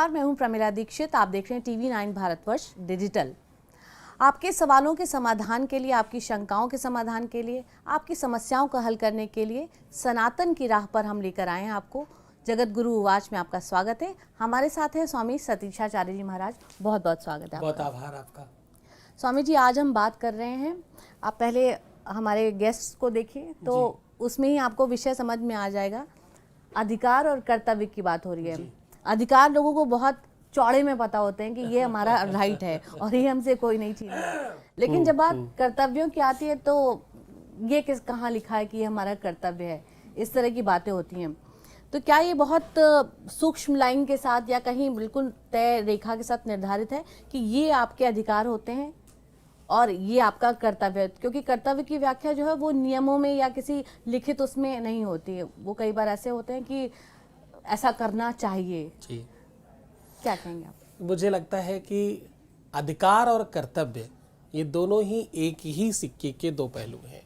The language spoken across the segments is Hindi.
नमस्कार, मैं हूं प्रमिला दीक्षित। आप देख रहे हैं TV9 भारतवर्ष डिजिटल। आपके सवालों के समाधान के लिए, आपकी शंकाओं के समाधान के लिए, आपकी समस्याओं का हल करने के लिए सनातन की राह पर हम लेकर आए हैं आपको। जगत गुरु उवाच में आपका स्वागत है। हमारे साथ है स्वामी सतीशाचार्य जी महाराज। बहुत बहुत स्वागत है आपका। बहुत आभार आपका। स्वामी जी, आज हम बात कर रहे हैं, आप पहले हमारे गेस्ट को देखिए तो उसमें ही आपको विषय समझ में आ जाएगा। अधिकार और कर्तव्य की बात हो रही है। अधिकार लोगों को बहुत चौड़े में पता होते हैं कि ये हमारा राइट है और ये हमसे कोई नहीं छीन है, लेकिन जब बात कर्तव्यों की आती है तो ये कहाँ लिखा है कि ये हमारा कर्तव्य है, इस तरह की बातें होती हैं। तो क्या ये बहुत सूक्ष्म लाइन के साथ या कहीं बिल्कुल तय रेखा के साथ निर्धारित है कि ये आपके अधिकार होते हैं और ये आपका कर्तव्य है? क्योंकि कर्तव्य की व्याख्या जो है वो नियमों में या किसी लिखित उसमें नहीं होती है। वो कई बार ऐसे होते हैं कि ऐसा करना चाहिए जी। क्या कहेंगे आप? मुझे लगता है कि अधिकार और कर्तव्य ये दोनों ही एक ही सिक्के के दो पहलू हैं।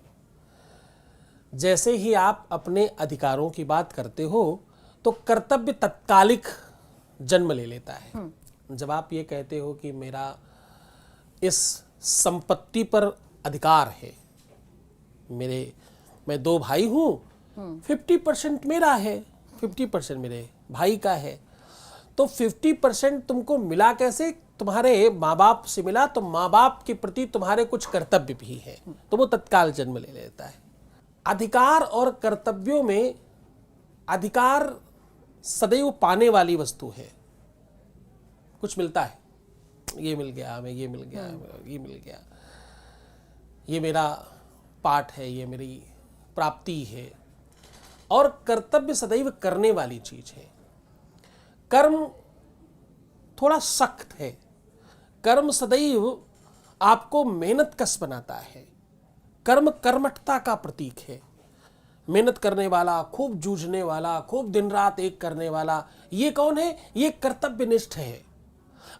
जैसे ही आप अपने अधिकारों की बात करते हो तो कर्तव्य तत्कालिक जन्म ले लेता है। जब आप ये कहते हो कि मेरा इस संपत्ति पर अधिकार है, मैं दो भाई हूं, 50% मेरा है, 50% मेरे भाई का है, तो 50% तुमको मिला कैसे? तुम्हारे माँ बाप से मिला, तो माँ बाप के प्रति तुम्हारे कुछ कर्तव्य भी है, तो वो तत्काल जन्म ले लेता है। अधिकार और कर्तव्यों में अधिकार सदैव पाने वाली वस्तु है। कुछ मिलता है, ये मिल गया हमें, ये मिल गया, ये मिल गया, ये मेरा पाठ है, ये मेरी प्राप्ति है। और कर्तव्य सदैव करने वाली चीज है। कर्म थोड़ा सख्त है। कर्म सदैव आपको मेहनत कश बनाता है। कर्म कर्मठता का प्रतीक है। मेहनत करने वाला, खूब जूझने वाला, खूब दिन रात एक करने वाला, ये कौन है? ये कर्तव्यनिष्ठ है।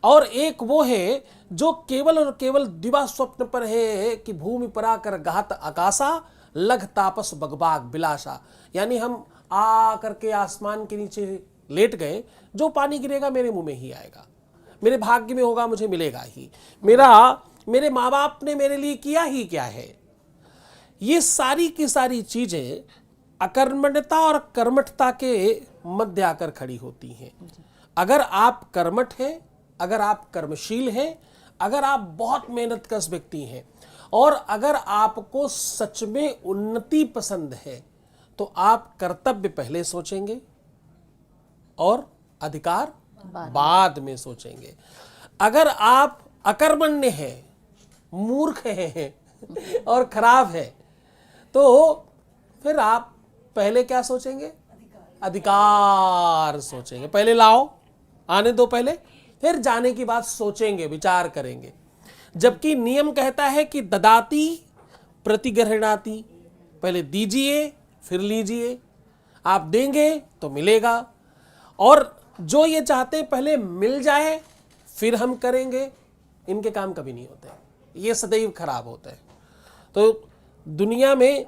और एक वो है जो केवल और केवल दिवा स्वप्न पर है कि भूमि परा कर गात आकाशा, लघ तापस बगबाग बिलासा। यानी हम आ करके आसमान के नीचे लेट गए, जो पानी गिरेगा मेरे मुंह में ही आएगा, मेरे भाग्य में होगा, मुझे मिलेगा ही। मेरे माँ बाप ने मेरे लिए किया ही क्या है? ये सारी की सारी चीजें अकर्मण्यता और कर्मठता के मध्य आकर खड़ी होती हैं। अगर आप कर्मठ हैं, अगर आप कर्मशील हैं, अगर आप बहुत मेहनतकश व्यक्ति हैं और अगर आपको सच में उन्नति पसंद है, तो आप कर्तव्य पहले सोचेंगे और अधिकार बाद में सोचेंगे। अगर आप अकर्मण्य हैं, मूर्ख हैं और खराब है, तो फिर आप पहले क्या सोचेंगे? अधिकार सोचेंगे। पहले लाओ, आने दो पहले, फिर जाने की बात सोचेंगे, विचार करेंगे। जबकि नियम कहता है कि ददाती प्रतिगृह्णाति, पहले दीजिए फिर लीजिए। आप देंगे तो मिलेगा। और जो ये चाहते हैं पहले मिल जाए फिर हम करेंगे, इनके काम कभी नहीं होते, ये सदैव खराब होते हैं। तो दुनिया में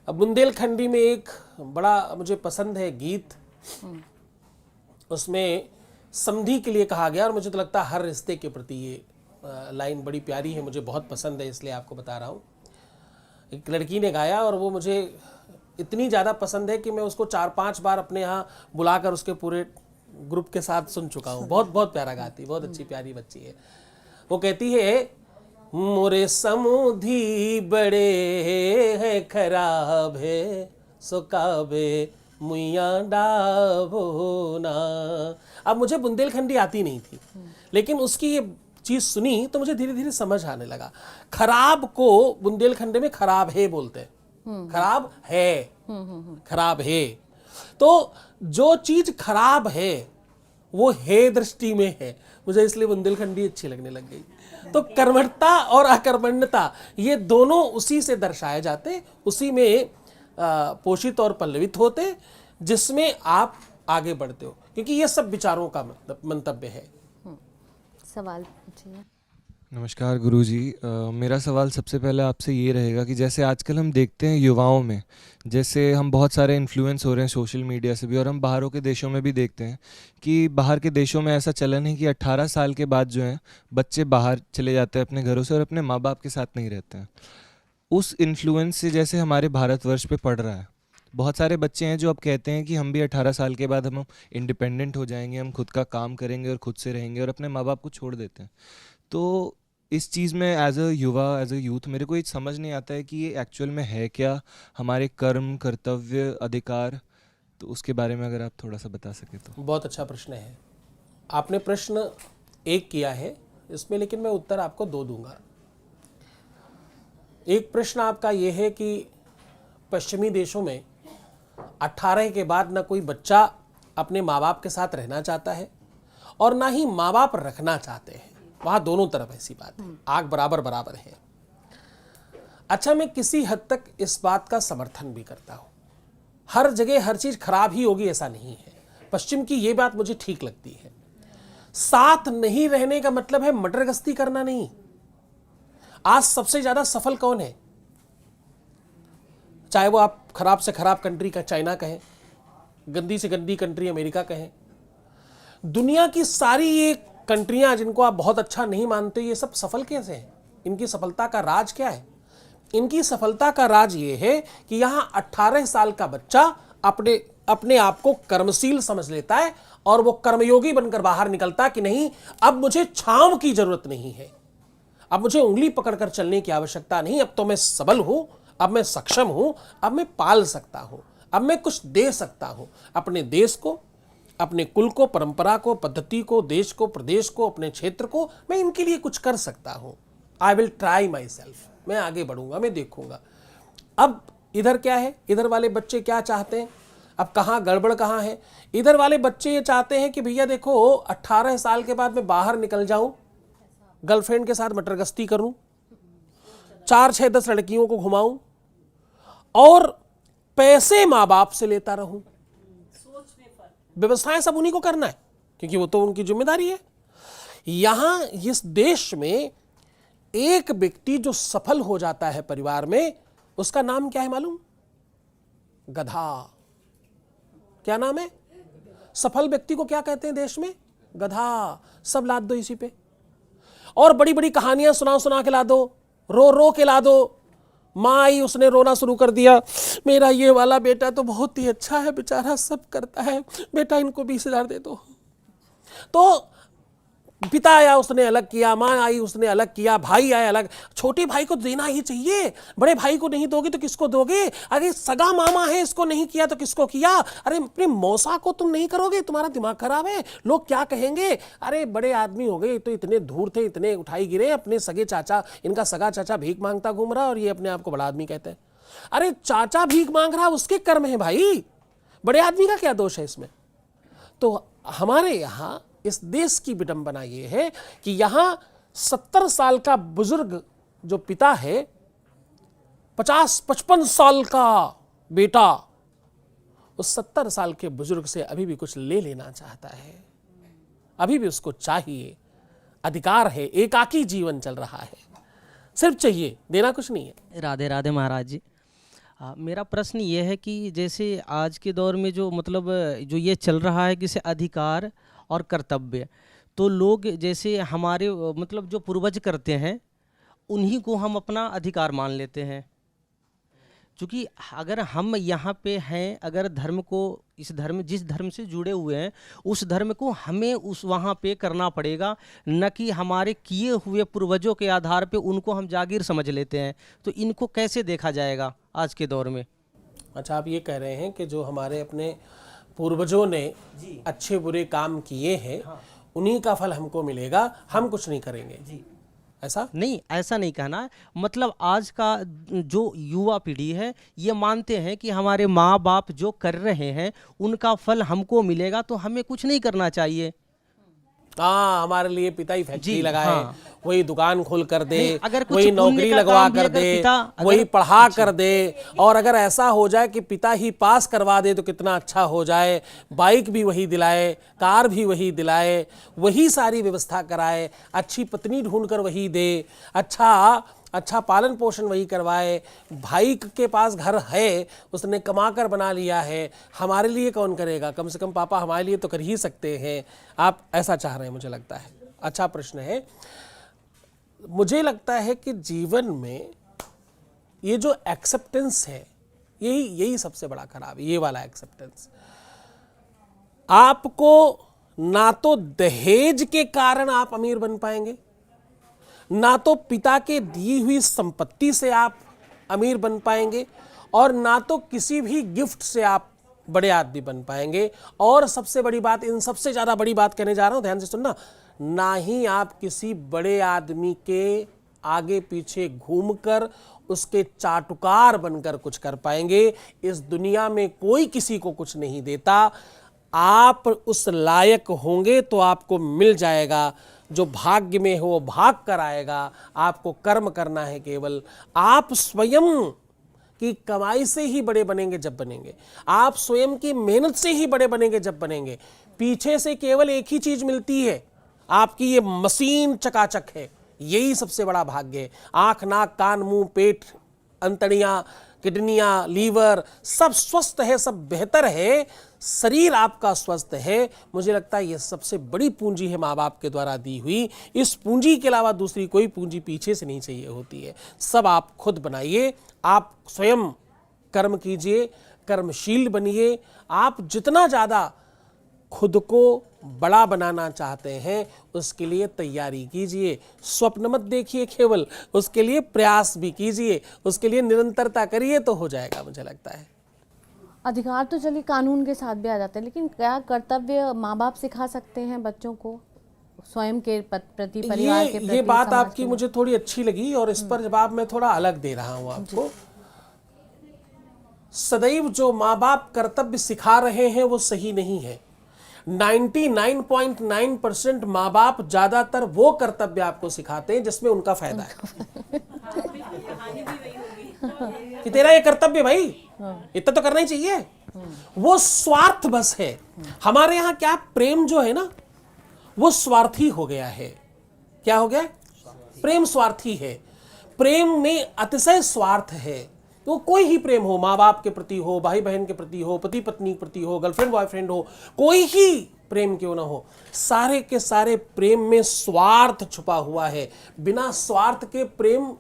बुंदेलखंडी में एक बड़ा मुझे पसंद है गीत, उसमें समधी के लिए कहा गया, और मुझे तो लगता है हर रिश्ते के प्रति ये लाइन बड़ी प्यारी है, मुझे बहुत पसंद है, इसलिए आपको बता रहा हूँ। एक लड़की ने गाया और वो मुझे इतनी ज़्यादा पसंद है कि मैं उसको 4-5 बार अपने यहाँ बुलाकर उसके पूरे ग्रुप के साथ सुन चुका हूँ। बहुत बहुत प्यारा गाती, बहुत अच्छी प्यारी बच्ची है। वो कहती है, मोरे समुधी बड़े हैं खराब है, सो काबे मुइया डाबो ना। अब मुझे बुंदेलखंडी आती नहीं थी, लेकिन उसकी ये चीज सुनी तो मुझे धीरे धीरे समझ आने लगा। खराब को बुंदेलखंडी में खराब है बोलते हैं। खराब है, खराब है। तो जो चीज खराब है वो है दृष्टि में है। मुझे इसलिए बुंदेलखंडी अच्छी लगने लग गई। तो कर्मठता और अकर्मण्यता ये दोनों उसी से दर्शाए जाते, उसी में पोषित और पल्लवित होते, जिसमें आप आगे बढ़ते हो, क्योंकि ये सब विचारों का मंतव्य है। सवाल पूछिए। नमस्कार गुरुजी। मेरा सवाल सबसे पहले आपसे ये रहेगा कि जैसे आजकल हम देखते हैं युवाओं में, जैसे हम बहुत सारे इन्फ्लुएंस हो रहे हैं सोशल मीडिया से भी, और हम बाहरों के देशों में भी देखते हैं कि बाहर के देशों में ऐसा चलन है कि 18 साल के बाद जो है बच्चे बाहर चले जाते हैं अपने घरों से और अपने माँ बाप के साथ नहीं रहते हैं। उस इन्फ्लुएंस से जैसे हमारे भारतवर्ष पे पड़ रहा है, बहुत सारे बच्चे हैं जो अब कहते हैं कि हम भी 18 साल के बाद हम इंडिपेंडेंट हो जाएंगे, हम खुद का काम करेंगे और खुद से रहेंगे, और अपने माँ बाप को छोड़ देते हैं। तो इस चीज़ में एज अ युवा, एज अ यूथ, मेरे को ये समझ नहीं आता है कि ये एक्चुअल में है क्या, हमारे कर्म, कर्तव्य, अधिकार। तो उसके बारे में अगर आप थोड़ा सा बता सके तो। बहुत अच्छा प्रश्न है। आपने प्रश्न एक किया है इसमें, लेकिन मैं उत्तर आपको दो दूंगा। एक प्रश्न आपका यह है कि पश्चिमी देशों में 18 के बाद न कोई बच्चा अपने माँ बाप के साथ रहना चाहता है और ना ही माँ बाप रखना चाहते हैं। वहाँ दोनों तरफ ऐसी बात है, आग बराबर बराबर है। अच्छा, मैं किसी हद तक इस बात का समर्थन भी करता हूँ। हर जगह हर चीज़ खराब ही होगी ऐसा नहीं है। पश्चिम की ये बात मुझे ठीक लगती है। साथ नहीं रहने का मतलब है मटर गश्ती करना नहीं। आज सबसे ज़्यादा सफल कौन है? चाहे वो आप खराब से खराब कंट्री का चाइना कहें, गंदी से गंदी कंट्री अमेरिका कहें, दुनिया की सारी ये कंट्रियां जिनको आप बहुत अच्छा नहीं मानते, ये सब सफल कैसे हैं? इनकी सफलता का राज क्या है? इनकी सफलता का राज ये है कि यहां 18 साल का बच्चा अपने आप को कर्मशील समझ लेता है और वो कर्मयोगी बनकर बाहर निकलता कि नहीं, अब मुझे छांव की जरूरत नहीं है, अब मुझे उंगली पकड़कर चलने की आवश्यकता नहीं, अब तो मैं सबल हूं, अब मैं सक्षम हूं, अब मैं पाल सकता हूं, अब मैं कुछ दे सकता हूं अपने देश को, अपने कुल को, परंपरा को, पद्धति को, देश को, प्रदेश को, अपने क्षेत्र को। मैं इनके लिए कुछ कर सकता हूं। I will try my self, मैं आगे बढ़ूंगा, मैं देखूंगा। अब इधर क्या है, इधर वाले बच्चे क्या चाहते हैं? अब कहाँ गड़बड़ कहाँ है? इधर वाले बच्चे ये चाहते हैं कि भैया देखो 18 साल के बाद मैं बाहर निकल जाऊं, गर्लफ्रेंड के साथ मटर गश्ती करूं, 4, 6, 10 लड़कियों को घुमाऊं और पैसे माँ बाप से लेता रहूं। व्यवस्थाएं सब उन्हीं को करना है क्योंकि वो तो उनकी जिम्मेदारी है। यहां इस देश में एक व्यक्ति जो सफल हो जाता है परिवार में, उसका नाम क्या है मालूम? गधा। क्या नाम है? सफल व्यक्ति को क्या कहते हैं देश में? गधा। सब लाद दो इसी पे और बड़ी बड़ी कहानियां सुना के ला दो, रो के ला दो। माँ आई, उसने रोना शुरू कर दिया, मेरा ये वाला बेटा तो बहुत ही अच्छा है, बेचारा सब करता है, बेटा इनको 20,000 दे दो। तो पिता आया, उसने अलग किया, माँ आई, उसने अलग किया, भाई आया अलग। छोटे भाई को देना ही चाहिए, बड़े भाई को नहीं दोगे तो किसको दोगे? अरे सगा मामा है, इसको नहीं किया तो किसको किया? अरे अपने मौसा को तुम नहीं करोगे, तुम्हारा दिमाग खराब है, लोग क्या कहेंगे? अरे बड़े आदमी हो गए तो इतने धूर थे, इतने उठाई गिरे, अपने सगे चाचा, इनका सगा चाचा भीख मांगता घूम रहा और ये अपने आप को बड़ा आदमी कहते हैं। अरे चाचा भीख मांग रहा, उसके कर्म है भाई, बड़े आदमी का क्या दोष है इसमें? तो हमारे यहाँ इस देश की विडंबना ये है कि यहां 70 साल का बुजुर्ग जो पिता है, 50-55 साल का बेटा उस 70 साल के बुजुर्ग से अभी भी कुछ ले लेना चाहता है, अभी भी उसको चाहिए, अधिकार है, एकाकी जीवन चल रहा है, सिर्फ चाहिए, देना कुछ नहीं है। राधे राधे महाराज जी। मेरा प्रश्न ये है कि जैसे आज के दौर में जो मतलब जो ये चल रहा है कि से अधिकार और कर्तव्य, तो लोग जैसे हमारे मतलब जो पूर्वज करते हैं उन्हीं को हम अपना अधिकार मान लेते हैं। क्योंकि अगर हम यहाँ पे हैं, अगर धर्म को, इस धर्म, जिस धर्म से जुड़े हुए हैं उस धर्म को हमें उस वहाँ पे करना पड़ेगा, न कि हमारे किए हुए पूर्वजों के आधार पे उनको हम जागीर समझ लेते हैं। तो इनको कैसे देखा जाएगा आज के दौर में? अच्छा, आप ये कह रहे हैं कि जो हमारे अपने पूर्वजों ने अच्छे बुरे काम किए हैं, हाँ, उन्हीं का फल हमको मिलेगा, हम कुछ नहीं करेंगे जी, ऐसा नहीं, ऐसा नहीं कहना है। मतलब आज का जो युवा पीढ़ी है ये मानते हैं कि हमारे माँ बाप जो कर रहे हैं उनका फल हमको मिलेगा, तो हमें कुछ नहीं करना चाहिए। हाँ, हमारे लिए पिता ही फैक्ट्री जी, लगाए, हाँ। वही दुकान खोल कर दे, नहीं, अगर कुछ वही पुण्य नौकरी का लगवा काम भी कर अगर दे, पिता वही अगर- पढ़ा कर दे, और अगर ऐसा हो जाए कि पिता ही पास करवा दे तो कितना अच्छा हो जाए, बाइक भी वही दिलाए, कार भी वही दिलाए, वही सारी व्यवस्था कराए, अच्छी पत्नी ढूंढकर वही दे, अच्छा पालन पोषण वही करवाए, भाई के पास घर है, उसने कमा कर बना लिया है, हमारे लिए कौन करेगा? कम से कम पापा हमारे लिए तो कर ही सकते हैं। आप ऐसा चाह रहे हैं, मुझे लगता है। अच्छा प्रश्न है। मुझे लगता है कि जीवन में ये जो एक्सेप्टेंस है, यही सबसे बड़ा खराब है, ये वाला एक्सेप्टेंस। आपको ना तो दहेज के कारण आप अमीर बन पाएंगे, ना तो पिता के दी हुई संपत्ति से आप अमीर बन पाएंगे, और ना तो किसी भी गिफ्ट से आप बड़े आदमी बन पाएंगे। और सबसे बड़ी बात, इन सबसे ज्यादा बड़ी बात कहने जा रहा हूं, ध्यान से सुनना, ना ही आप किसी बड़े आदमी के आगे पीछे घूमकर उसके चाटुकार बनकर कुछ कर पाएंगे। इस दुनिया में कोई किसी को कुछ नहीं देता। आप उस लायक होंगे तो आपको मिल जाएगा, जो भाग्य में हो वो भाग कर आएगा। आपको कर्म करना है केवल। आप स्वयं की कमाई से ही बड़े बनेंगे जब बनेंगे, आप स्वयं की मेहनत से ही बड़े बनेंगे जब बनेंगे। पीछे से केवल एक ही चीज मिलती है, आपकी ये मशीन चकाचक है, यही सबसे बड़ा भाग्य है। आंख, नाक, कान, मुंह, पेट, अंतड़ियां, किडनियां, लीवर सब स्वस्थ है, सब बेहतर है, शरीर आपका स्वस्थ है। मुझे लगता है ये सबसे बड़ी पूंजी है माँ बाप के द्वारा दी हुई। इस पूंजी के अलावा दूसरी कोई पूंजी पीछे से नहीं चाहिए होती है। सब आप खुद बनाइए, आप स्वयं कर्म कीजिए, कर्मशील बनिए। आप जितना ज़्यादा खुद को बड़ा बनाना चाहते हैं उसके लिए तैयारी कीजिए। स्वप्न मत देखिए केवल, उसके लिए प्रयास भी कीजिए, उसके लिए निरंतरता करिए तो हो जाएगा, मुझे लगता है। अधिकार तो चलिए कानून के साथ भी आ जाते हैं, लेकिन क्या कर्तव्य माँ बाप सिखा सकते हैं बच्चों को स्वयं के प्रति, परिवार के प्रति? ये बात समाज आपकी के मुझे थोड़ी अच्छी लगी, और इस पर जवाब मैं थोड़ा अलग दे रहा हूं आपको। सदैव जो माँ बाप कर्तव्य सिखा रहे हैं वो सही नहीं है। 99.9% माँ बाप ज्यादातर वो कर्तव्य आपको सिखाते हैं जिसमें उनका फायदा है। कि तेरा ये कर्तव्य भाई, इतना तो करना ही चाहिए, वो स्वार्थ बस है। हमारे यहाँ क्या, प्रेम जो है ना वो स्वार्थी हो गया है। क्या हो गया? प्रेम स्वार्थी है। प्रेम में अतिशय स्वार्थ है। तो कोई ही प्रेम हो, माँ बाप के प्रति हो, भाई बहन के प्रति हो, पति पत्नी के प्रति हो, गर्लफ्रेंड बॉयफ्रेंड हो, कोई ही प्रेम क्यों ना हो, सारे के सारे प्रेम में स्वार्थ छुपा हुआ है। बिना स्वार्थ के प्रेम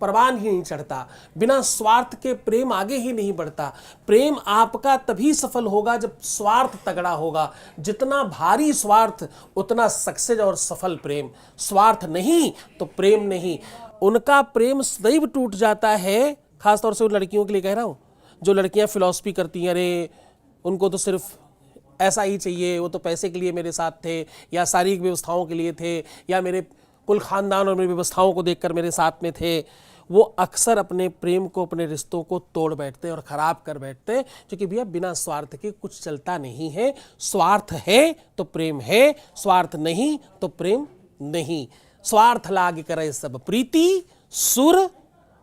परवान ही नहीं चढ़ता, बिना स्वार्थ के प्रेम आगे ही नहीं बढ़ता। प्रेम आपका तभी सफल होगा जब स्वार्थ तगड़ा होगा। जितना भारी स्वार्थ उतना सक्सेस और सफल प्रेम। स्वार्थ नहीं तो प्रेम नहीं। उनका प्रेम सदैव टूट जाता है, खासतौर से उन लड़कियों के लिए कह रहा हूँ जो लड़कियां फिलॉसफी करती हैं, अरे उनको तो सिर्फ ऐसा ही चाहिए, वो तो पैसे के लिए मेरे साथ थे, या शारीरिक व्यवस्थाओं के लिए थे, या मेरे कुल खानदान और मेरी व्यवस्थाओं को देखकर मेरे साथ में थे। वो अक्सर अपने प्रेम को, अपने रिश्तों को तोड़ बैठते हैं और ख़राब कर बैठते हैं, क्योंकि भैया बिना स्वार्थ के कुछ चलता नहीं है। स्वार्थ है तो प्रेम है, स्वार्थ नहीं तो प्रेम नहीं। स्वार्थ लाग करे सब प्रीति, सुर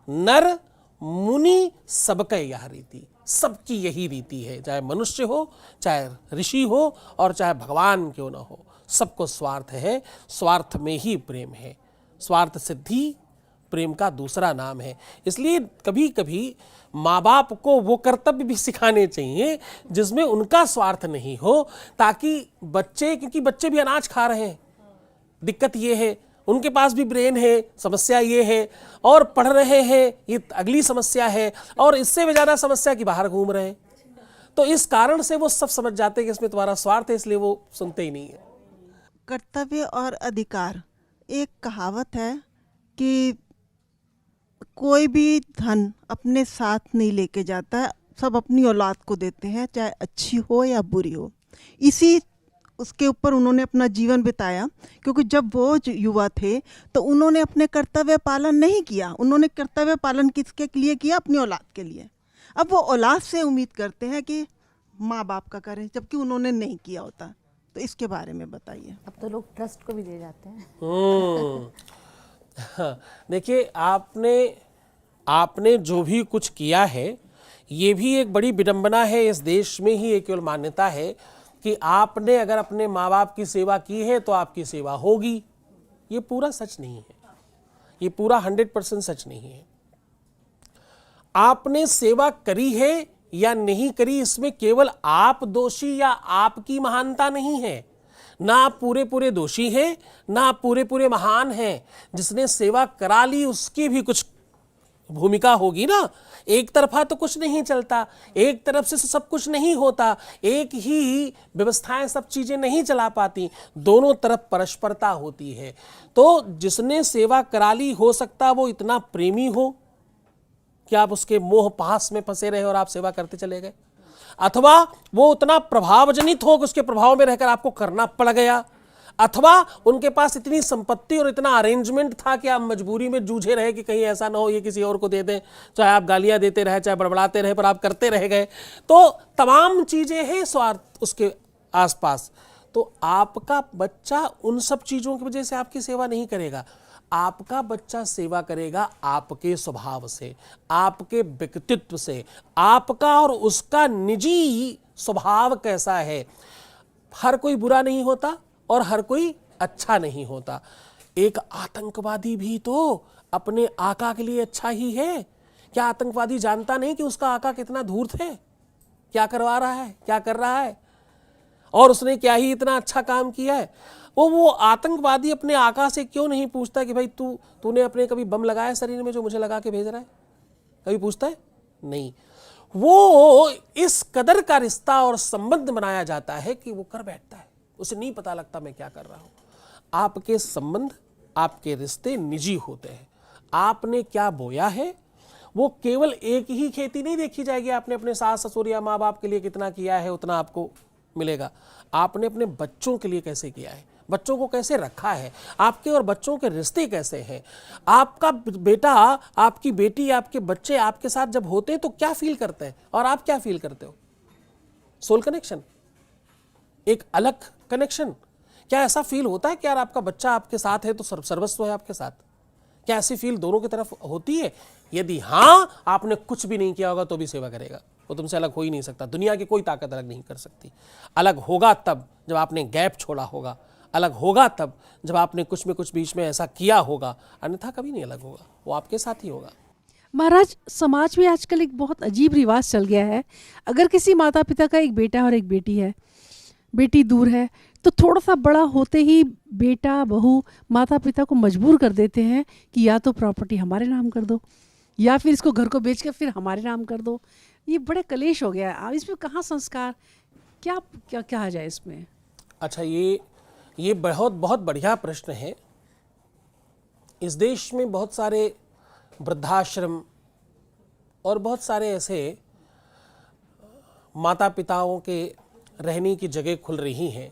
नर मुनि सबके यह रीति। सबकी यही रीति है, चाहे मनुष्य हो, चाहे ऋषि हो, और चाहे भगवान क्यों ना हो, सबको स्वार्थ है। स्वार्थ में ही प्रेम है। स्वार्थ सिद्धि प्रेम का दूसरा नाम है। इसलिए कभी कभी माँ बाप को वो कर्तव्य भी सिखाने चाहिए जिसमें उनका स्वार्थ नहीं हो, ताकि बच्चे, क्योंकि बच्चे भी अनाज खा रहे हैं, दिक्कत ये है, उनके पास भी ब्रेन है, समस्या ये है, और पढ़ रहे हैं, ये अगली समस्या है, और इससे भी ज़्यादा समस्या कि बाहर घूम रहे हैं। तो इस कारण से वो सब समझ जाते हैं कि इसमें तुम्हारा स्वार्थ है, इसलिए वो सुनते ही नहीं है। कर्तव्य और अधिकार, एक कहावत है कि कोई भी धन अपने साथ नहीं लेके जाता है, सब अपनी औलाद को देते हैं, चाहे अच्छी हो या बुरी हो। इसी उसके ऊपर उन्होंने अपना जीवन बिताया, क्योंकि जब वो युवा थे तो उन्होंने अपने कर्तव्य पालन नहीं किया। उन्होंने कर्तव्य पालन किसके लिए किया? अपनी औलाद के लिए। अब वो औलाद से उम्मीद करते हैं कि माँ बाप का करें, जबकि उन्होंने नहीं किया होता। तो इसके बारे में बताइए। अब तो लोग ट्रस्ट को भी दे जाते हैं। हाँ, देखिए आपने जो भी कुछ किया है, ये भी एक बड़ी विडंबना है। इस देश में ही एक केवल मान्यता है कि आपने अगर अपने माँ बाप की सेवा की है तो आपकी सेवा होगी। ये पूरा सच नहीं है, ये पूरा 100% सच नहीं है। आपने सेवा करी है या नहीं करी, इसमें केवल आप दोषी या आपकी महानता नहीं है। ना आप पूरे पूरे दोषी हैं, ना आप पूरे पूरे महान हैं। जिसने सेवा करा ली उसकी भी कुछ भूमिका होगी ना। एक तरफा तो कुछ नहीं चलता, एक तरफ से सब कुछ नहीं होता, एक ही व्यवस्थाएं सब चीजें नहीं चला पाती, दोनों तरफ परस्परता होती है। तो जिसने सेवा करा ली, हो सकता वो इतना प्रेमी हो कि आप उसके मोह पास में फंसे रहे और आप सेवा करते चले गए, अथवा वो उतना प्रभावजनित हो कि उसके प्रभाव में रहकर आपको करना पड़ गया, अथवा उनके पास इतनी संपत्ति और इतना अरेंजमेंट था कि आप मजबूरी में जूझे रहे कि कहीं ऐसा ना हो ये किसी और को दे दें, चाहे आप गालियां देते रहे, चाहे बड़बड़ाते रहे, पर आप करते रह गए। तो तमाम चीजें हैं स्वार्थ उसके आसपास। तो आपका बच्चा उन सब चीजों की वजह से आपकी सेवा नहीं करेगा। आपका बच्चा सेवा करेगा आपके स्वभाव से, आपके व्यक्तित्व से। आपका और उसका निजी स्वभाव कैसा है। हर कोई बुरा नहीं होता और हर कोई अच्छा नहीं होता। एक आतंकवादी भी तो अपने आका के लिए अच्छा ही है। क्या आतंकवादी जानता नहीं कि उसका आका कितना धूर्त है, क्या करवा रहा है, क्या कर रहा है, और उसने क्या ही इतना अच्छा काम किया है। वो आतंकवादी अपने आका से क्यों नहीं पूछता कि भाई तूने अपने कभी बम लगाया शरीर में जो मुझे लगा के भेज रहा है? कभी पूछता है? नहीं। वो इस कदर का रिश्ता और संबंध बनाया जाता है कि वो कर बैठता है, उसे नहीं पता लगता मैं क्या कर रहा हूं। आपके संबंध, आपके रिश्ते निजी होते हैं। आपने क्या बोया है, वो केवल एक ही खेती नहीं देखी जाएगी। आपने अपने सास ससुर या माँ बाप के लिए कितना किया है उतना आपको मिलेगा। आपने अपने बच्चों के लिए कैसे किया है, बच्चों को कैसे रखा है, आपके और बच्चों के रिश्ते कैसे हैं। आपका बेटा, आपकी बेटी, आपके बच्चे आपके साथ जब होते हैं तो क्या फील करते हैं और आप क्या फील करते हो? सोल कनेक्शन, एक अलग कनेक्शन। क्या ऐसा फील होता है कि यार आपका बच्चा आपके साथ है तो सर्वस्व है आपके साथ? क्या ऐसी फील दोनों की तरफ होती है? यदि हाँ, आपने कुछ भी नहीं किया होगा तो भी सेवा करेगा। वो तुमसे अलग हो ही नहीं सकता। दुनिया की कोई ताकत अलग नहीं कर सकती। अलग होगा तब जब आपने गैप छोड़ा होगा, अलग होगा तब जब आपने कुछ में कुछ बीच में ऐसा किया होगा, अन्यथा कभी नहीं अलग होगा। वो आपके साथ ही होगा। महाराज, समाज में आजकल एक बहुत अजीब रिवाज चल गया है। अगर किसी माता पिता का एक बेटा और एक बेटी है, बेटी दूर है, तो थोड़ा सा बड़ा होते ही बेटा बहू माता पिता को मजबूर कर देते हैं कि या तो प्रॉपर्टी हमारे नाम कर दो या फिर इसको घर को बेच कर फिर हमारे नाम कर दो। ये बड़े कलेश हो गया है। अब इसमें कहाँ संस्कार, क्या क्या कहा जाए इसमें? अच्छा, ये बहुत बहुत बढ़िया प्रश्न है। इस देश में बहुत सारे वृद्धाश्रम और बहुत सारे ऐसे माता पिताओं के रहने की जगह खुल रही हैं।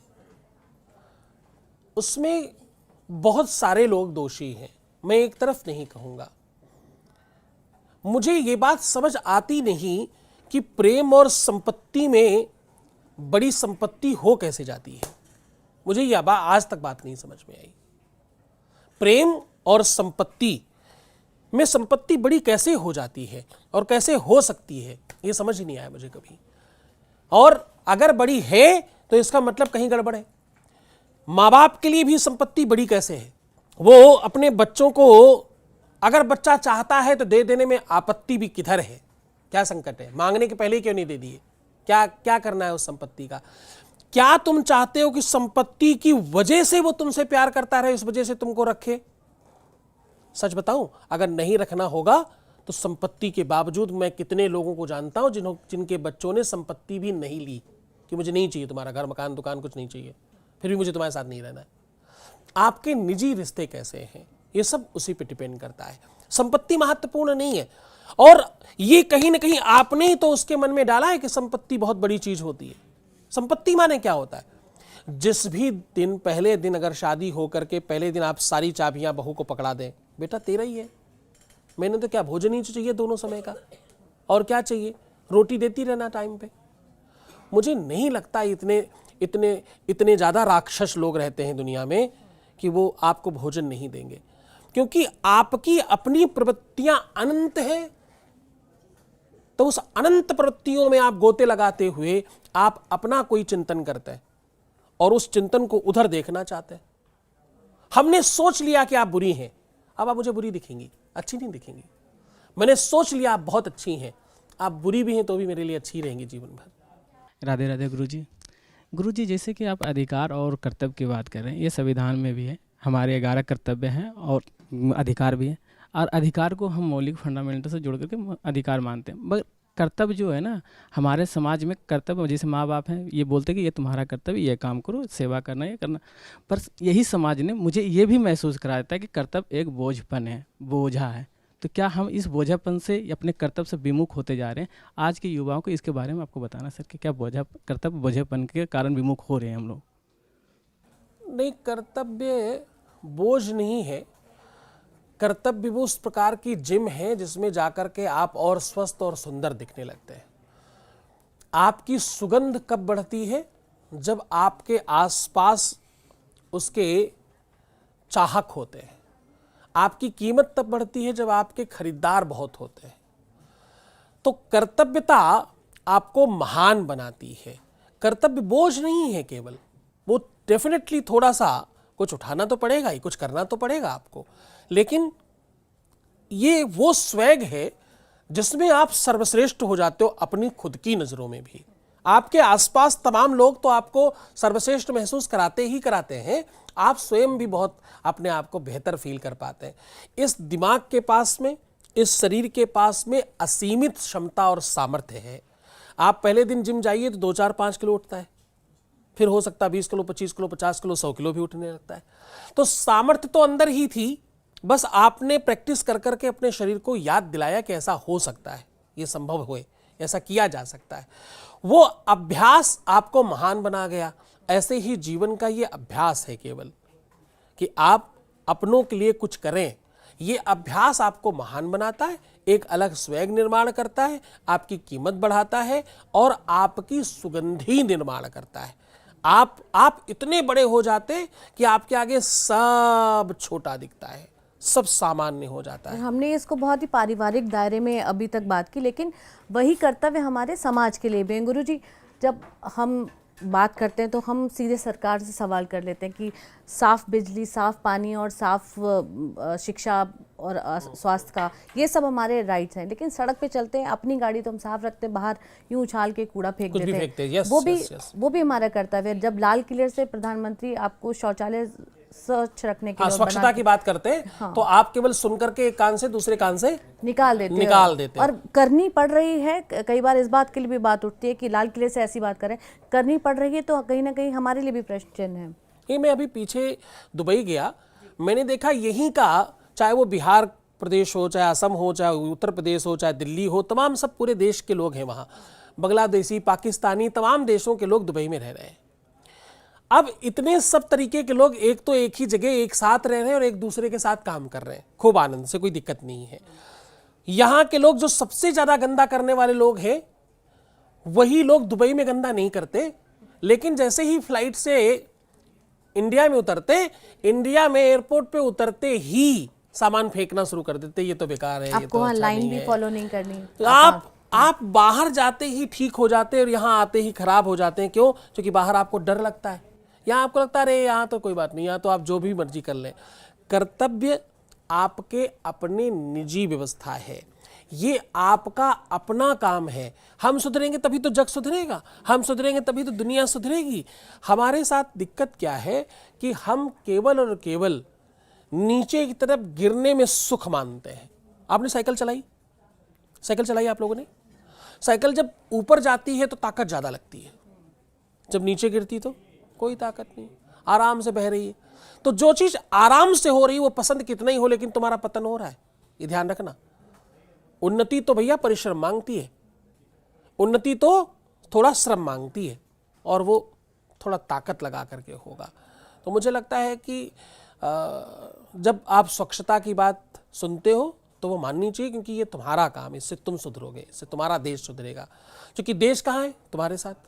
उसमें बहुत सारे लोग दोषी हैं, मैं एक तरफ नहीं कहूँगा। मुझे ये बात समझ आती नहीं कि प्रेम और संपत्ति में बड़ी संपत्ति हो कैसे जाती है। मुझे यह आज तक बात नहीं समझ में आई। प्रेम और संपत्ति में संपत्ति बड़ी कैसे हो जाती है और कैसे हो सकती है, ये समझ ही नहीं आया मुझे कभी। और अगर बड़ी है तो इसका मतलब कहीं गड़बड़ है। माँ बाप के लिए भी संपत्ति बड़ी कैसे है? वो अपने बच्चों को अगर बच्चा चाहता है तो दे देने में आपत्ति भी किधर है? क्या संकट है? मांगने के पहले क्यों नहीं दे दिए? क्या करना है उस संपत्ति का? क्या तुम चाहते हो कि संपत्ति की वजह से वो तुमसे प्यार करता रहे, इस वजह से तुमको रखे? सच बताऊं, अगर नहीं रखना होगा तो संपत्ति के बावजूद मैं कितने लोगों को जानता हूं जिनके बच्चों ने संपत्ति भी नहीं ली कि मुझे नहीं चाहिए तुम्हारा घर मकान दुकान, कुछ नहीं चाहिए, फिर भी मुझे तुम्हारे साथ नहीं रहना है। आपके निजी रिश्ते कैसे हैं, ये सब उसी पे डिपेंड करता है। संपत्ति महत्वपूर्ण नहीं है। और ये कहीं ना कहीं आपने ही तो उसके मन में डाला है कि संपत्ति बहुत बड़ी चीज होती है। संपत्ति माने क्या होता है? जिस भी दिन, पहले दिन अगर शादी होकर के पहले दिन आप सारी चाबियां बहू को पकड़ा दें, बेटा तेरा ही है, मैंने तो क्या भोजन ही चाहिए दोनों समय का, और क्या चाहिए, रोटी देती रहना टाइम पे। मुझे नहीं लगता इतने ज़्यादा राक्षस लोग रहते हैं दुनिया में कि वो आपको भोजन नहीं देंगे, क्योंकि आपकी अपनी प्रवृत्तियां अनंत हैं। तो उस अनंत प्रवृत्तियों में आप गोते लगाते हुए आप अपना कोई चिंतन करते हैं और उस चिंतन को उधर देखना चाहते हैं। हमने सोच लिया कि आप बुरी हैं, अब आप मुझे बुरी दिखेंगी, अच्छी नहीं दिखेंगी। मैंने सोच लिया आप बहुत अच्छी हैं, आप बुरी भी हैं तो भी मेरे लिए अच्छी रहेंगी जीवन भर। राधे राधे गुरुजी, जैसे कि आप अधिकार और कर्तव्य की बात कर रहे हैं, ये संविधान में भी है, हमारे 11 कर्तव्य हैं और अधिकार भी है, और अधिकार को हम मौलिक फंडामेंटल से जोड़ करके अधिकार मानते हैं। मगर कर्तव्य जो है ना, हमारे समाज में कर्तव्य, जैसे माँ बाप हैं ये बोलते हैं कि ये तुम्हारा कर्तव्य, ये काम करो, सेवा करना, ये करना, पर यही समाज ने मुझे ये भी महसूस कराया था कि कर्तव्य एक बोझपन है, बोझा है। तो क्या हम इस बोझापन से अपने कर्तव्य से विमुख होते जा रहे हैं? आज के युवाओं को इसके बारे में आपको बताना सर कि क्या कर्तव्य बोझापन के कारण विमुख हो रहे हैं हम लोग? नहीं, कर्तव्य बोझ नहीं है। कर्तव्य वो उस प्रकार की जिम है जिसमें जाकर के आप और स्वस्थ और सुंदर दिखने लगते हैं। आपकी सुगंध कब बढ़ती है? जब आपके आसपास उसके चाहक होते हैं। आपकी कीमत तब बढ़ती है जब आपके खरीदार बहुत होते हैं। तो कर्तव्यता आपको महान बनाती है। कर्तव्य बोझ नहीं है केवल, वो डेफिनेटली थोड़ा सा कुछ उठाना तो पड़ेगा ही, कुछ करना तो पड़ेगा आपको, लेकिन ये वो स्वैग है जिसमें आप सर्वश्रेष्ठ हो जाते हो अपनी खुद की नज़रों में भी। आपके आसपास तमाम लोग तो आपको सर्वश्रेष्ठ महसूस कराते ही कराते हैं, आप स्वयं भी बहुत अपने आप को बेहतर फील कर पाते हैं। इस दिमाग के पास में, इस शरीर के पास में असीमित क्षमता और सामर्थ्य है। आप पहले दिन जिम जाइए तो 2-4-5 किलो उठता है, फिर हो सकता है 20 किलो, 25 किलो, 50 किलो, 100 किलो भी उठने लगता है। तो सामर्थ्य तो अंदर ही थी, बस आपने प्रैक्टिस कर करके अपने शरीर को याद दिलाया कि ऐसा हो सकता है, ये संभव हुए, ऐसा किया जा सकता है। वो अभ्यास आपको महान बना गया। ऐसे ही जीवन का ये अभ्यास है केवल कि आप अपनों के लिए कुछ करें। ये अभ्यास आपको महान बनाता है, एक अलग स्वैग निर्माण करता है, आपकी कीमत बढ़ाता है और आपकी सुगंधी निर्माण करता है। आप इतने बड़े हो जाते कि आपके आगे सब छोटा दिखता है, सब सामान्य हो जाता है। हमने इसको बहुत ही पारिवारिक दायरे में अभी तक बात की, लेकिन वही कर्तव्य हमारे समाज के लिए भी हैं। गुरुजी, जब हम बात करते हैं तो हम सीधे सरकार से सवाल कर लेते हैं कि साफ़ बिजली, साफ़ पानी और साफ़ शिक्षा और स्वास्थ्य का, ये सब हमारे राइट्स हैं, लेकिन सड़क पे चलते हैं, अपनी गाड़ी तो हम साफ रखते हैं, बाहर यूं उछाल के कूड़ा फेंक देते हैं। वो भी हमारा कर्तव्य है। जब लाल किले से प्रधानमंत्री आपको शौचालय स्वच्छ रखने के लिए स्वच्छता की बात करते हैं, हाँ। तो आप केवल सुनकर के एक कान से दूसरे कान से निकाल देते और करनी पड़ रही है। कई बार इस बात के लिए भी बात उठती है कि लाल किले से ऐसी बात करें, करनी पड़ रही है तो कहीं ना कहीं हमारे लिए भी प्रश्न है। ये मैं अभी पीछे दुबई गया, मैंने देखा यहीं का, चाहे वो बिहार प्रदेश हो, चाहे असम हो, चाहे उत्तर प्रदेश हो, चाहे दिल्ली हो, तमाम सब पूरे देश के लोग हैं वहाँ, बांग्लादेशी, पाकिस्तानी, तमाम देशों के लोग दुबई में रह रहे हैं। अब इतने सब तरीके के लोग एक तो एक ही जगह एक साथ रह रहे हैं और एक दूसरे के साथ काम कर रहे हैं, खूब आनंद से, कोई दिक्कत नहीं है। यहाँ के लोग जो सबसे ज़्यादा गंदा करने वाले लोग हैं, वही लोग दुबई में गंदा नहीं करते, लेकिन जैसे ही फ्लाइट से इंडिया में उतरते, इंडिया में एयरपोर्ट पे उतरते ही सामान फेंकना शुरू कर देते, ये तो बेकार है, आपको ये तो अच्छा लाइन भी फॉलो नहीं करनी। तो आप बाहर जाते ही ठीक हो जाते हैं और यहाँ आते ही खराब हो जाते हैं। क्यों? क्योंकि बाहर आपको डर लगता है, यहाँ आपको लगता है अरे यहाँ तो कोई बात नहीं, यहाँ तो आप जो भी मर्जी कर लें। कर्तव्य आपके अपने निजी व्यवस्था है, ये आपका अपना काम है। हम सुधरेंगे तभी तो जग सुधरेगा, हम सुधरेंगे तभी तो दुनिया सुधरेगी। हमारे साथ दिक्कत क्या है कि हम केवल और केवल नीचे की तरफ गिरने में सुख मानते हैं। आपने साइकिल चलाई आप लोगों ने? साइकिल जब ऊपर जाती है तो ताकत ज़्यादा लगती है, जब नीचे गिरती तो कोई ताकत नहीं, आराम से बह रही है। तो जो चीज़ आराम से हो रही है वो पसंद कितना ही हो, लेकिन तुम्हारा पतन हो रहा है, ये ध्यान रखना। उन्नति तो भैया परिश्रम मांगती है, उन्नति तो थोड़ा श्रम मांगती है और वो थोड़ा ताकत लगा करके होगा। तो मुझे लगता है कि जब आप स्वच्छता की बात सुनते हो तो वो माननी चाहिए, क्योंकि ये तुम्हारा काम, इससे तुम सुधरोगे, इससे तुम्हारा देश सुधरेगा। क्योंकि देश कहाँ है? तुम्हारे साथ।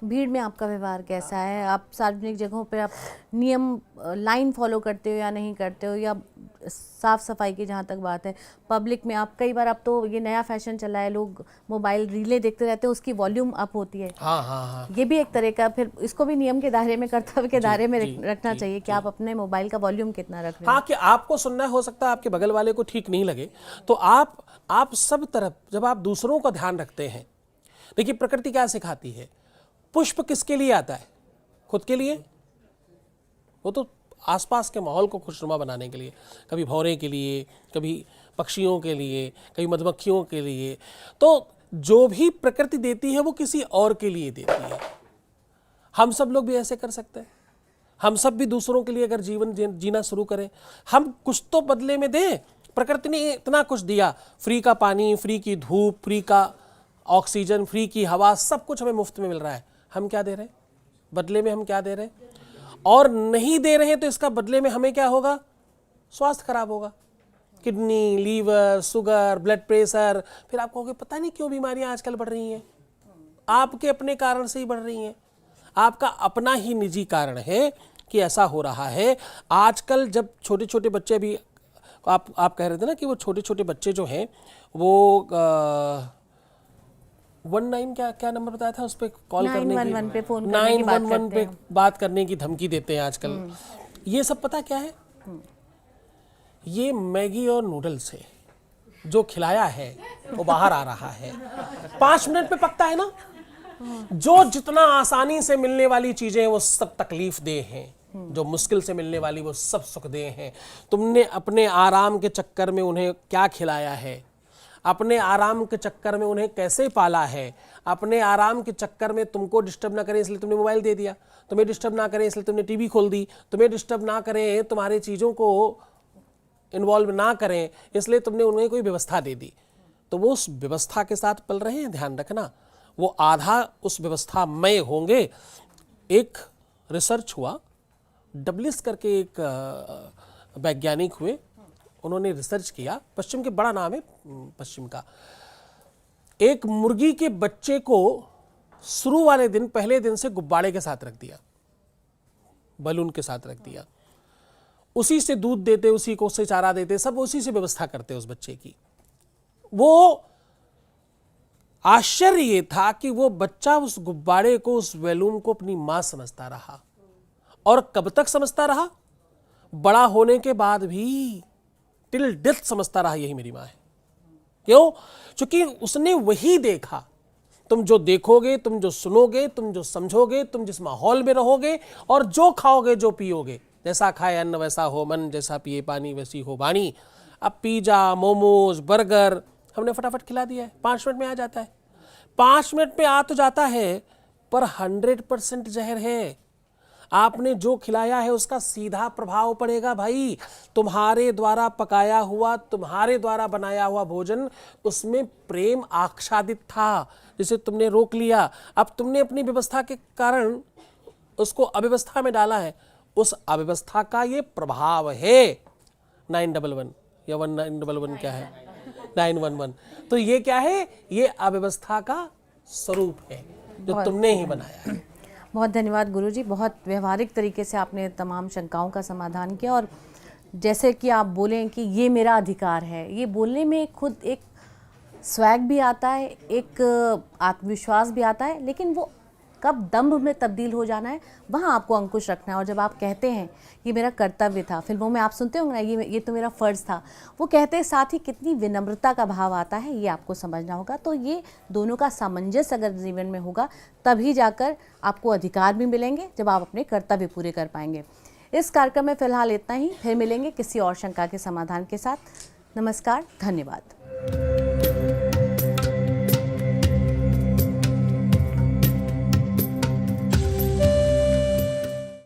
भीड़ में आपका व्यवहार कैसा है? आप सार्वजनिक जगहों पर आप नियम लाइन फॉलो करते हो या नहीं करते हो? या साफ सफाई की जहाँ तक बात है, पब्लिक में आप कई बार, अब तो ये नया फैशन चला है, लोग मोबाइल रीलें देखते रहते हैं, उसकी वॉल्यूम अप होती है। हाँ हाँ हाँ, ये भी एक तरह का, फिर इसको भी नियम के दायरे में, कर्तव्य के दायरे में रखना चाहिए कि आप अपने मोबाइल का वॉल्यूम कितना रख रहे हैं। हाँ, कि आपको सुनना हो सकता है आपके बगल वाले को ठीक नहीं लगे, तो आप सब तरफ जब आप दूसरों का ध्यान रखते हैं, देखिए प्रकृति क्या सिखाती है, पुष्प किसके लिए आता है? खुद के लिए? वो तो आसपास के माहौल को खुशनुमा बनाने के लिए, कभी भौरे के लिए, कभी पक्षियों के लिए, कभी मधुमक्खियों के लिए। तो जो भी प्रकृति देती है वो किसी और के लिए देती है। हम सब लोग भी ऐसे कर सकते हैं। हम सब भी दूसरों के लिए अगर जीवन जीना शुरू करें, हम कुछ तो बदले में दें। प्रकृति ने इतना कुछ दिया, फ्री का पानी, फ्री की धूप, फ्री का ऑक्सीजन, फ्री की हवा, सब कुछ हमें मुफ्त में मिल रहा है। हम क्या दे रहे हैं बदले में? हम क्या दे रहे हैं? और नहीं दे रहे हैं तो इसका बदले में हमें क्या होगा? स्वास्थ्य खराब होगा, kidney, liver, sugar, blood pressure. फिर आप कहोगे पता नहीं क्यों बीमारियां आजकल बढ़ रही हैं। आपके अपने कारण से ही बढ़ रही हैं। आपका अपना ही निजी कारण है कि ऐसा हो रहा है। आजकल जब छोटे छोटे बच्चे भी, आप कह रहे थे ना कि वो छोटे छोटे बच्चे जो हैं वो 19 क्या नंबर बताया था, उस पर कॉल करने की, 911 पे फोन करने की बात 911 पे बात करने की धमकी देते हैं आजकल। ये सब पता क्या है? ये मैगी और नूडल्स है जो खिलाया है वो बाहर आ रहा है। 5 मिनट पे पकता है ना। जो जितना आसानी से मिलने वाली चीजें हैं वो सब तकलीफ दे हैं, जो मुश्किल से मिलने वाली वो सब सुख दे हैं। तुमने अपने आराम के चक्कर में उन्हें क्या खिलाया है? अपने आराम के चक्कर में उन्हें कैसे पाला है? अपने आराम के चक्कर में तुमको डिस्टर्ब ना करें इसलिए तुमने मोबाइल दे दिया, तुम्हें डिस्टर्ब ना करें इसलिए तुमने टीवी खोल दी, तुम्हें डिस्टर्ब ना करें, तुम्हारे चीज़ों को इन्वॉल्व ना करें इसलिए तुमने उन्हें कोई व्यवस्था दे दी। तो वो उस व्यवस्था के साथ पल रहे हैं, ध्यान रखना। वो आधा उस व्यवस्था में होंगे। एक रिसर्च हुआ, डब्लिस करके एक वैज्ञानिक हुए, उन्होंने रिसर्च किया, पश्चिम के, बड़ा नाम है पश्चिम का। एक मुर्गी के बच्चे को शुरू वाले दिन, पहले दिन से गुब्बारे के साथ रख दिया, बलून के साथ रख दिया, उसी से दूध देते, उसी को उससे चारा देते, सब उसी से व्यवस्था करते उस बच्चे की। वो आश्चर्य ये था कि वो बच्चा उस गुब्बारे को, उस बैलून को अपनी मां समझता रहा। और कब तक समझता रहा? बड़ा होने के बाद भी, टिल डेथ समझता रहा यही मेरी मां है। क्यों? क्योंकि उसने वही देखा। तुम जो देखोगे, तुम जो सुनोगे, तुम जो समझोगे, तुम जिस माहौल में रहोगे और जो खाओगे, जो पियोगे, जैसा खाए अन्न वैसा हो मन, जैसा पिए पानी वैसी हो वाणी। अब पिज्जा, मोमोज, बर्गर हमने फटाफट खिला दिया है, 5 मिनट में आ जाता है। 5 मिनट में आ तो जाता है पर 100% जहर है। आपने जो खिलाया है उसका सीधा प्रभाव पड़ेगा भाई। तुम्हारे द्वारा पकाया हुआ, तुम्हारे द्वारा बनाया हुआ भोजन, उसमें प्रेम आच्छादित था, जिसे तुमने रोक लिया। अब तुमने अपनी व्यवस्था के कारण उसको अव्यवस्था में डाला है। उस अव्यवस्था का ये प्रभाव है। 911 या 1911 क्या है, 911। तो ये क्या है? ये अव्यवस्था का स्वरूप है जो तुमने ही बनाया है। बहुत धन्यवाद गुरुजी, बहुत व्यवहारिक तरीके से आपने तमाम शंकाओं का समाधान किया। और जैसे कि आप बोलें कि ये मेरा अधिकार है, ये बोलने में खुद एक स्वैग भी आता है, एक आत्मविश्वास भी आता है, लेकिन वो कब दंभ में तब्दील हो जाना है, वहाँ आपको अंकुश रखना है। और जब आप कहते हैं ये मेरा कर्तव्य था, फिल्मों में आप सुनते होंगे ना, ये तो मेरा फ़र्ज़ था, वो कहते हैं, साथ ही कितनी विनम्रता का भाव आता है, ये आपको समझना होगा। तो ये दोनों का सामंजस्य अगर जीवन में होगा, तभी जाकर आपको अधिकार भी मिलेंगे, जब आप अपने कर्तव्य पूरे कर पाएंगे। इस कार्यक्रम में फ़िलहाल इतना ही, फिर मिलेंगे किसी और शंका के समाधान के साथ। नमस्कार, धन्यवाद।